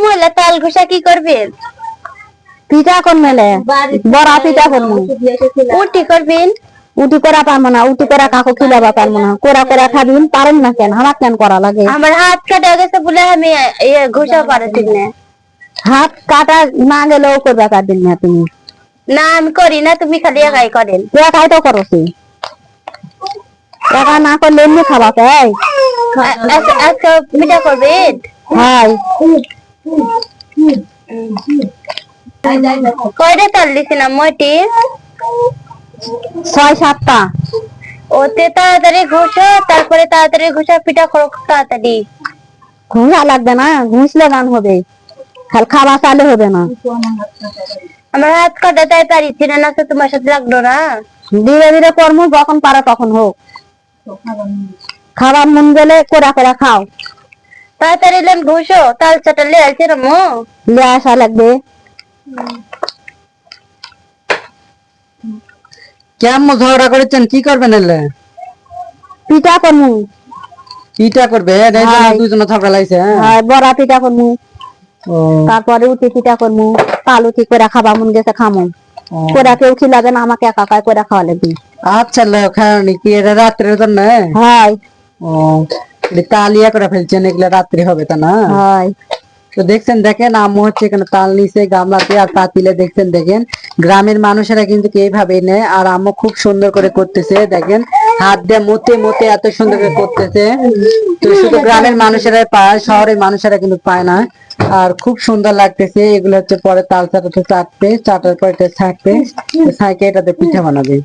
মহিলা তাল ঘষা কি করবেন? পিঠা কোন মেলে বড়া পিঠা করবো। উটি করবেন? উটি করা পারবো না, উটি করা কাকু খিলাবা পারবো না। কোরা কোরা খাবিন পারেন না কেন? আমার কেন করা লাগে? আমার হাত কাটা গেছে বলে আমি ঘষা পারছি না। হাত কাটা না গেলেও করবে পারবেন না তুমি? না আমি করি না, তুমি খালি একাই করেন। একাই তো করছি, একা না করলে এমনি খাবা তাই। আজকে পিঠা করবেন? হাই কয়টা তাল দিছিলাম মটি? 6-7টা। ওতে তাড়াতাড়ি ঘষো, তারপরে তাড়াতাড়ি ঘষা পিঠা করো তাড়াতাড়ি। ঘুষা লাগবে না, ঘুষলে গান হবে, খালি খাওয়া চালে হবে না। আমার হাত কাটা তাই পারিছি না, না তো তোমার সাথে লাগলো না। ধীরে ধীরে কর্ম যখন পারো তখন হোক। খাবার মন গেলে কোরা কোরা খাও। তাড়াতাড়ি লেন ঘষো, তাল চাটা লে আছে রমো। লে আসা লাগবে। কেমন ঝগড়া করেছেন, কি করবেন এলে? পিঠা করমু। পিঠা করবে দুজনে ঝগড়া লাগছে? হ্যাঁ, বড়া পিঠা করমু, ও তারপরে উঠি পিঠা করমু। তাল উঠি করে খাবা মন গেছে খামু, কোরা কেউ খিলাবে না, আমাকে একা একা করে খাওয়া লাগবে। আচ্ছা খাওয়ানি কি এটা রাত্রের জন্য? হাই ও তালিয়া করে ফেলছেন, এগুলা রাত্রি হবে তা না? হাই তো দেখছেন, দেখেন আম্মু হচ্ছে এখানে তাল নিচে গামলাতে আর পাতিলে, দেখছেন দেখেন গ্রামের মানুষেরা কিন্তু এইভাবেই নেয়। আর আম্মু খুব সুন্দর করে করতেছে, দেখেন হাত দিয়ে মতে মতে এত সুন্দর করে করতেছে। তো শুধু গ্রামের মানুষেরা পায়, শহরের মানুষেরা কিন্তু পায় না। আর খুব সুন্দর লাগতেছে। এগুলো হচ্ছে পরে তাল চাটাতে চাটবে, চাটার পর এটা ছাঁকবে, ছাঁকে এটাতে পিঠা বানাবে।